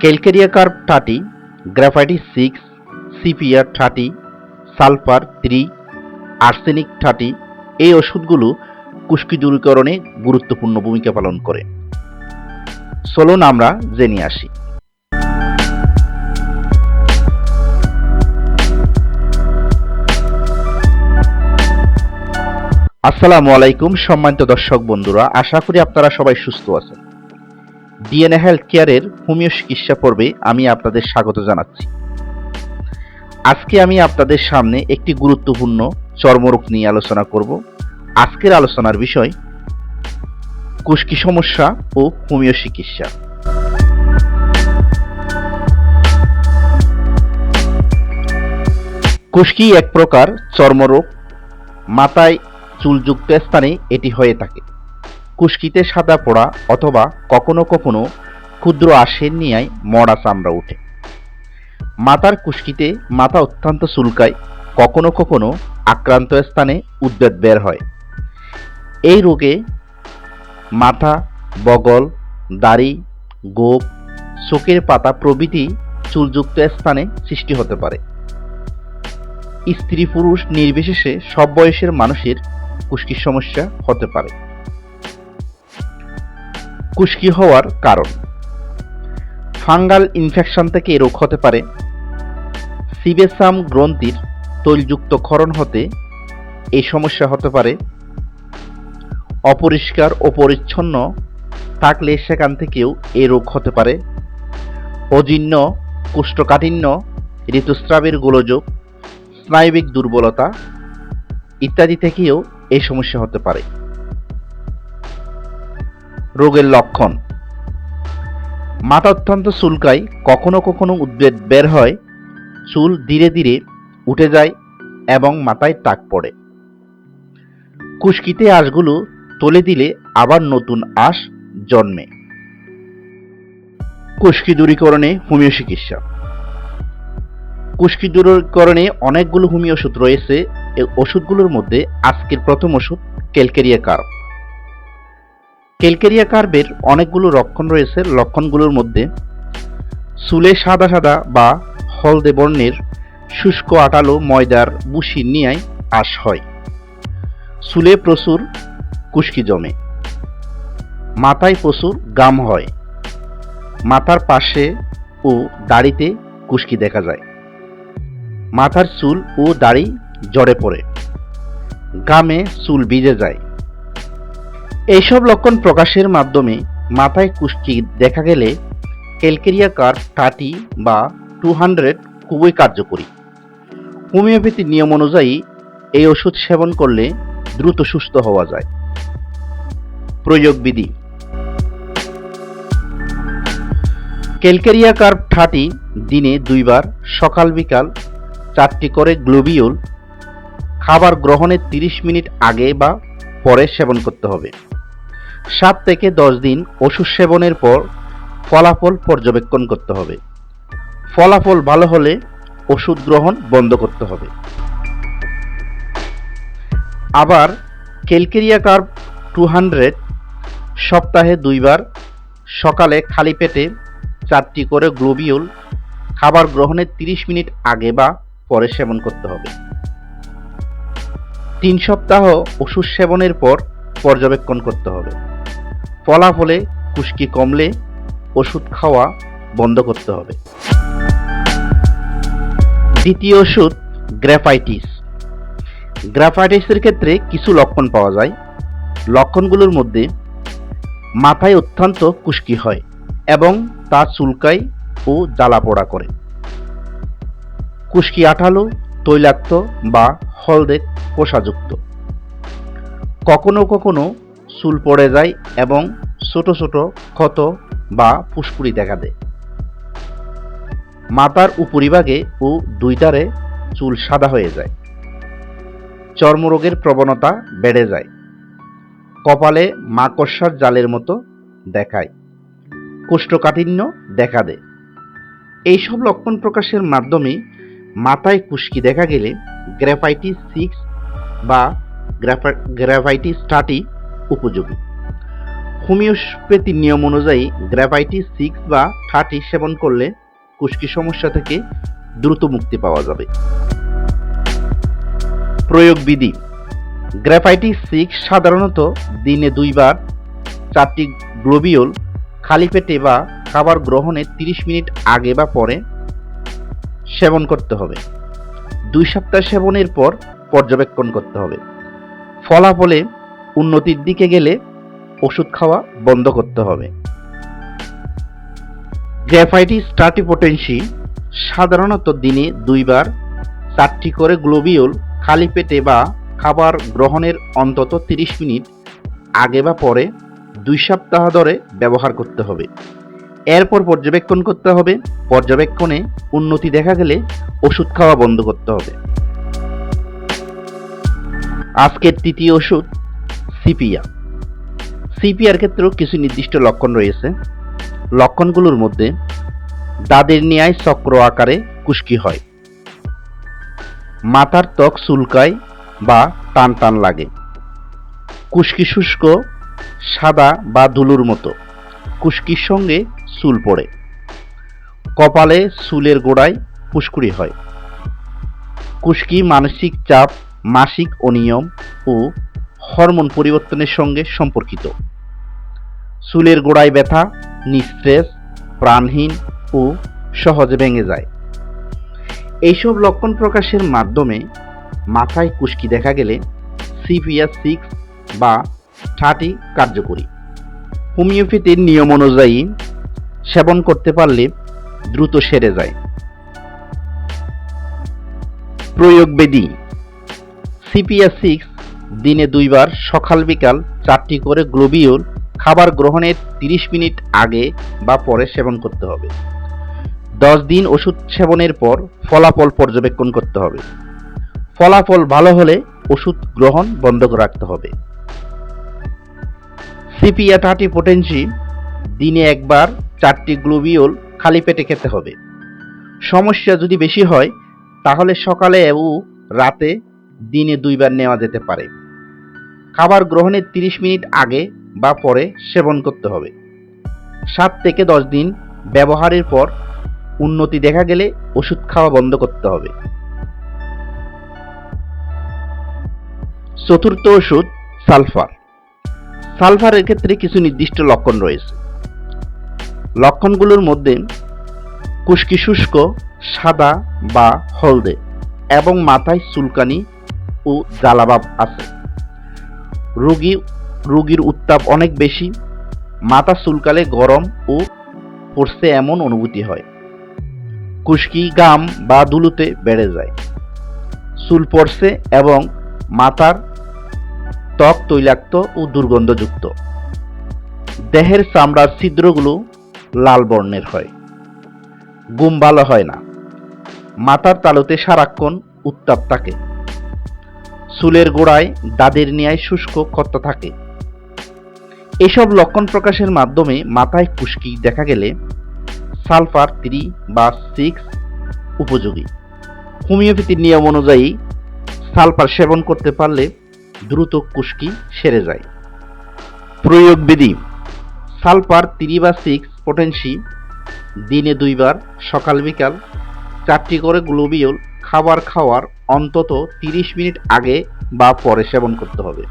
Calcarea curve 30, graphites 6, CPR 30, sulphur 3, arsenic 30 এই ওষুধগুলো খুশকি দূরীকরণে গুরুত্বপূর্ণ ভূমিকা পালন করে। চলুন আমরা জেনে আসি। আসসালামু আলাইকুম সম্মানিত দর্শক বন্ধুরা, আশা করি আপনারা সবাই সুস্থ আছেন। ডিএনএ হেলথ কেয়ারের হোমিও চিকিৎসা পর্বে আমি আপনাদের স্বাগত জানাচ্ছি। আজকে আমি আপনাদের সামনে একটি গুরুত্বপূর্ণ চর্মরোগ নিয়ে আলোচনা করব। আজকের আলোচনার বিষয় খুশকি সমস্যা ও হোমিও চিকিৎসা। খুশকি এক প্রকার চর্মরোগ। মাথায় চুলযুক্ত স্থানে এটি হয়ে থাকে। খুশকিতে সাদা পোড়া অথবা কখনো কখনো ক্ষুদ্র আঁশের ন্যায় মরা চামড়া ওঠে। মাথার খুশকিতে মাথা অত্যন্ত চুলকায়, কখনো কখনো আক্রান্ত স্থানে উদ্বেগ বের হয়। এই রোগে মাথা, বগল, দাড়ি, গোঁফ, চোখের পাতা প্রভৃতি চুলযুক্ত স্থানে সৃষ্টি হতে পারে। স্ত্রী পুরুষ নির্বিশেষে সব বয়সের মানুষের খুশকির সমস্যা হতে পারে। খুশকি হওয়ার কারণ: ফাঙ্গাল ইনফেকশন থেকে রোগ হতে পারে। সিবেসাম গ্রন্থির তৈলযুক্ত ক্ষরণ হতে এই সমস্যা হতে পারে। অপরিষ্কার ও পরিচ্ছন্ন থাকলে সেখান থেকেও এই রোগ হতে পারে। অজীর্ণ, কোষ্ঠকাঠিন্য, ঋতুস্রাবের গোলযোগ, স্নায়বিক দুর্বলতা ইত্যাদি থেকেও এই সমস্যা হতে পারে। রোগের লক্ষণ: মাথা অত্যন্ত চুলকায়, কখনো কখনো উদ্বেগ বের হয়, চুল ধীরে ধীরে উঠে যায় এবং মাথায় টাক পড়ে। খুশকিতে আঁশগুলো তুলে দিলে আবার নতুন আঁশ জন্মে। খুশকি দূরীকরণে হোমিও চিকিৎসা। খুশকি দূরীকরণে অনেকগুলো হোমিও ওষুধ রয়েছে। এই ওষুধগুলোর মধ্যে আজকের প্রথম ওষুধ ক্যালকেরিয়া কার্ভ। ক্যালকেরিয়া কার্ভের অনেকগুলো লক্ষণ রয়েছে। লক্ষণগুলোর মধ্যে চুলে সাদা সাদা বা হলদে বর্ণের শুষ্ক আটালো ময়দার বুশির ন্যায় আঁশ হয়। চুলে প্রচুর খুশকি জমে। মাথায় প্রচুর ঘাম হয়। মাথার পাশে ও দাড়িতে খুশকি দেখা যায়। মাথার চুল ও দাড়ি ঝরে পড়ে। ঘামে চুল ভিজে যায়। এইসব লক্ষণ প্রকাশের মাধ্যমে মাথায় খুশকি দেখা গেলে ক্যালকেরিয়া কার্ভ 30 বা 200 খুবই কার্যকরী। হোমিওপ্যাথির নিয়ম অনুযায়ী এই ওষুধ সেবন করলে দ্রুত সুস্থ হওয়া যায়। প্রয়োগ বিধি: ক্যালকেরিয়া কার্ভ 30 দিনে 2 বার সকাল বিকাল 4টি করে গ্লোবিউল খাবার গ্রহণের 30 মিনিট আগে বা পরে সেবন করতে হবে। 7 থেকে 10 দিন ওষুধ সেবনের পর ফলাফল পর্যবেক্ষণ করতে হবে। ফলাফল ভালো হলে ওষুধ গ্রহণ বন্ধ করতে হবে। আবার ক্যালকেরিয়া কার্ভ 200 সপ্তাহে 2 বার সকালে খালি পেটে 4টি করে গ্লোবিউল খাবার গ্রহণের 30 মিনিট আগে বা পরে সেবন করতে হবে। 3 সপ্তাহ ওষুধ সেবনের পর পর্যবেক্ষণ করতে হবে। ফলাফলে খুশকি কমলে ওষুধ খাওয়া বন্ধ করতে হবে। দ্বিতীয় ওষুধ গ্রাফাইটিস। গ্রাফাইটিসের ক্ষেত্রে কিছু লক্ষণ পাওয়া যায়। লক্ষণগুলোর মধ্যে মাথায় অত্যন্ত খুশকি হয় এবং তা চুলকায় ও জ্বালা পোড়া করে। খুশকি আঠালো, তৈলাক্ত বা হলদে কোষাযুক্ত। কখনো কখনো চুল পড়ে যায় এবং ছোট ছোট ক্ষত বা ফুসকুড়ি দেখা দেয়। মাথার উপরিভাগে ও 2 ধারে চুল সাদা হয়ে যায়। চর্মরোগের প্রবণতা বেড়ে যায়। কপালে মাকড়সার জালের মতো দেখায়। কোষ্ঠকাঠিন্য দেখা দেয়। এইসব লক্ষণ প্রকাশের মাধ্যমে মাথায় খুশকি দেখা গেলে গ্রাফাইটিস 6 বা গ্রাফাইটিস 30 উপযোগী। হোমিওপ্যাথির নিয়ম অনুযায়ী গ্র্যাফাইটিস 6 বা 30 সেবন করলে খুশকি সমস্যা থেকে দ্রুত মুক্তি পাওয়া যাবে। প্রয়োগ বিধি: গ্র্যাফাইটিস 6 সাধারণত দিনে 2 বার 4টি গ্লোবিউল খালি পেটে বা খাবার গ্রহণের 30 মিনিট আগে বা পরে সেবন করতে হবে। 2 সপ্তাহ সেবনের পর পর্যবেক্ষণ করতে হবে। ফলাফলে উন্নতির দিকে গেলে ওষুধ খাওয়া বন্ধ করতে হবে। গ্র্যাফাইটিস স্ট্রাটিপোটেন্সি সাধারণত দিনে 2 বার 4টি করে গ্লোবিউল খালি পেটে বা খাবার গ্রহণের অন্তত 30 মিনিট আগে বা পরে 2 সপ্তাহ ধরে ব্যবহার করতে হবে। এরপর পর্যবেক্ষণ করতে হবে। পর্যবেক্ষণে উন্নতি দেখা গেলে ওষুধ খাওয়া বন্ধ করতে হবে। আজকের তৃতীয় ওষুধ সিপিয়া। সিপিআর ক্ষেত্রেও কিছু নির্দিষ্ট লক্ষণ রয়েছে। লক্ষণগুলোর মধ্যে দাঁতের ন্যায় চক্র আকারে খুশকি হয়, মাথার ত্বক চুলকায় বা টান টান লাগে, খুশকি শুষ্ক সাদা বা ধুলোর মতো, খুশকির সঙ্গে চুল পড়ে, কপালে চুলের গোড়ায় ফুসকুড়ি হয়। খুশকি মানসিক চাপ, মাসিক অনিয়ম ও হরমোন পরিবর্তনের সঙ্গে সম্পর্কিত। চুলের গোড়ায় ব্যথা, নিস্তেজ, প্রাণহীন ও সহজে ভেঙে যায়। এইসব লক্ষণ প্রকাশের মাধ্যমে মাথায় খুশকি দেখা গেলে সিপিআর 6 বা 30 কার্যকরী। হোমিওপ্যাথির নিয়ম অনুযায়ী সেবন করতে পারলে দ্রুত সেরে যায়। প্রয়োগ বিধি: সিপিআর 6 দিনে 2 বার সকাল বিকাল 4টি করে গ্লোবিউল খাবার গ্রহণের 30 মিনিট আগে বা পরে সেবন করতে হবে। 10 দিন ওষুধ সেবনের পর ফলাফল পর্যবেক্ষণ করতে হবে। ফলাফল ভালো হলে ওষুধ গ্রহণ বন্ধ রাখতে হবে। সিপিআর 30 পোটেন্সি দিনে একবার 4টি গ্লোবিউল খালি পেটে খেতে হবে। সমস্যা যদি বেশি হয় তাহলে সকালে ও রাতে দিনে 2 বার নেওয়া যেতে পারে। খাবার গ্রহণের 30 মিনিট আগে বা পরে সেবন করতে হবে। 7 থেকে 10 দিন ব্যবহারের পর উন্নতি দেখা গেলে ওষুধ খাওয়া বন্ধ করতে হবে। চতুর্থ ওষুধ সালফার। সালফারের ক্ষেত্রে কিছু নির্দিষ্ট লক্ষণ রয়েছে। লক্ষণগুলোর মধ্যে খুশকি শুষ্ক সাদা বা হলদে এবং মাথায় চুলকানি ও জ্বালাভাব আছে। রোগীর উত্তাপ অনেক বেশি, মাথা চুলকালে গরম ও পড়ছে এমন অনুভূতি হয়। খুশকি ঘাম বা ধুলোতে বেড়ে যায়, চুল পড়ছে এবং মাথার ত্বক তৈলাক্ত ও দুর্গন্ধযুক্ত। দেহের চামড়ার ছিদ্রগুলো লাল বর্ণের হয়। ঘুম ভালো হয় না। মাথার তালুতে সারাক্ষণ উত্তাপ থাকে। চুলের গোড়ায় দাঁতের ন্যায় শুষ্ক ক্ষত থাকে। এসব লক্ষণ প্রকাশের মাধ্যমে মাথায় খুশকি দেখা গেলে সালফার 3 বা 6 উপযোগী। হোমিওপ্যাথির নিয়ম অনুযায়ী সালফার সেবন করতে পারলে দ্রুত খুশকি সেরে যায়। প্রয়োগ বিধি: সালফার 3 বা 6 পোটেন্সি দিনে 2 বার সকাল বিকাল 4টি করে গ্লোবিউল খাবার খাওয়ার অন্তত 30 মিনিট আগে বা পরে সেবন করতে হবে।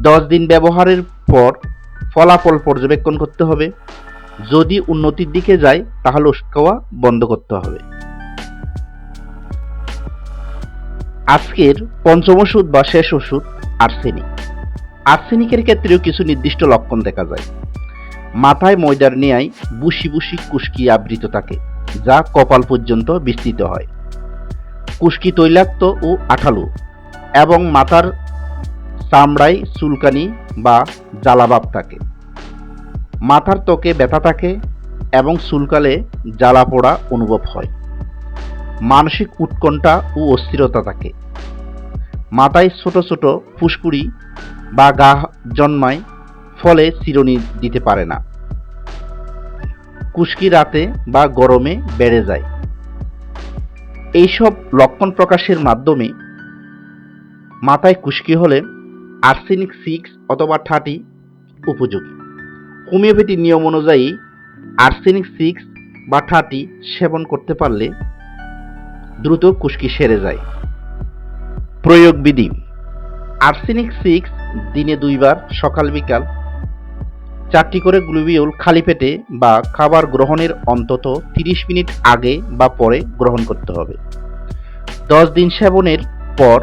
10 দিন ব্যবহারের পর ফলাফল পর্যবেক্ষণ করতে হবে। যদি উন্নতির দিকে যায় তাহলে ওষুধ খাওয়া বন্ধ করতে হবে। আজকের পঞ্চম ওষুধ বা শেষ ওষুধ আর্সেনিক। আর্সেনিকের ক্ষেত্রেও কিছু নির্দিষ্ট লক্ষণ দেখা যায়। মাথায় ময়দার ন্যায় বুশি বুশি খুশকি আবৃত থাকে, যা কপাল পর্যন্ত বিস্তৃত হয়। খুশকি তৈলাক্ত ও আঠালো এবং মাথার চামড়ায় চুলকানি বা জ্বালাভাব থাকে। মাথার ত্বকে ব্যথা থাকে এবং চুলকালে জ্বালা পোড়া অনুভব হয়। মানসিক উৎকণ্ঠা ও অস্থিরতা থাকে। মাথায় ছোট ছোট ফুসকুড়ি বা গা জন্মায়, ফলে চিরুনি দিতে পারে না। খুশকি রাতে বা গরমে বেড়ে যায়। এইসব লক্ষণ প্রকাশের মাধ্যমে মাথায় খুশকি হলে আর্সেনিক 6 অথবা 30 উপযোগী। হোমিওপ্যাথির নিয়ম অনুযায়ী আর্সেনিক 6 বা 30 সেবন করতে পারলে দ্রুত খুশকি সেরে যায়। প্রয়োগ বিধি: আর্সেনিক 6 দিনে 2 বার সকাল বিকাল 4টি করে গ্লুবিউল খালি পেটে বা খাবার গ্রহণের অন্তত 30 মিনিট আগে বা পরে গ্রহণ করতে হবে। 10 দিন সেবনের পর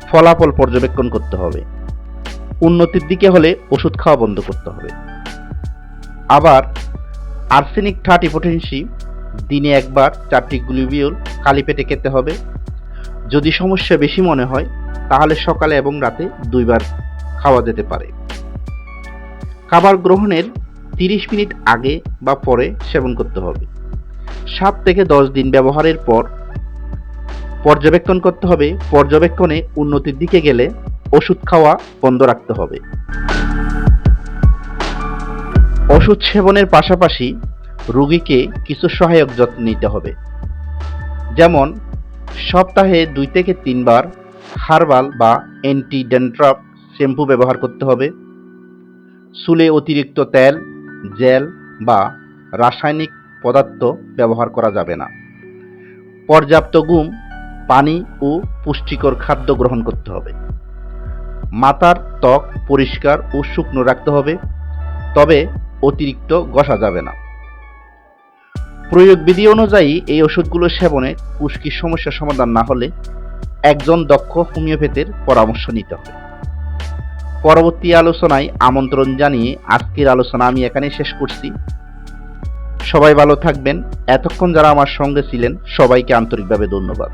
ফলাফল পর্যবেক্ষণ করতে হবে। উন্নতির দিকে হলে ওষুধ খাওয়া বন্ধ করতে হবে। আবার আর্সেনিক 30 পটেন্সি দিনে একবার 4টি গ্লুবিউল খালি পেটে খেতে হবে। যদি সমস্যা বেশি মনে হয় তাহলে সকালে এবং রাতে 2 বার খাওয়া যেতে পারে। খাবার গ্রহণের 30 মিনিট আগে বা পরে সেবন করতে হবে। 7 থেকে 10 দিন ব্যবহারের পর পর্যবেক্ষণ করতে হবে। পর্যবেক্ষণে উন্নতির দিকে গেলে ওষুধ খাওয়া বন্ধ রাখতে হবে। ওষুধ সেবনের পাশাপাশি রোগীকে কিছু সহায়ক যত্ন নিতে হবে, যেমন সপ্তাহে 2 থেকে 3 বার হার্বাল বা অ্যান্টি ড্যান্ড্রাফ শ্যাম্পু ব্যবহার করতে হবে। চুলে অতিরিক্ত তেল, জেল বা রাসায়নিক পদার্থ ব্যবহার করা যাবে না। পর্যাপ্ত ঘুম, পানি ও পুষ্টিকর খাদ্য গ্রহণ করতে হবে। মাথার ত্বক পরিষ্কার ও শুকনো রাখতে হবে, তবে অতিরিক্ত ঘষা যাবে না। প্রয়োগ বিধি অনুযায়ী এই ওষুধগুলো সেবনে খুশকির সমস্যার সমাধান না হলে একজন দক্ষ হোমিওপ্যাথের পরামর্শ নিতে হবে। পরবর্তী আলোচনায় আমন্ত্রণ জানিয়ে আজকের আলোচনা আমি এখানেই শেষ করছি। সবাই ভালো থাকবেন। এতক্ষণ যারা আমার সঙ্গে ছিলেন সবাইকে আন্তরিকভাবে ধন্যবাদ।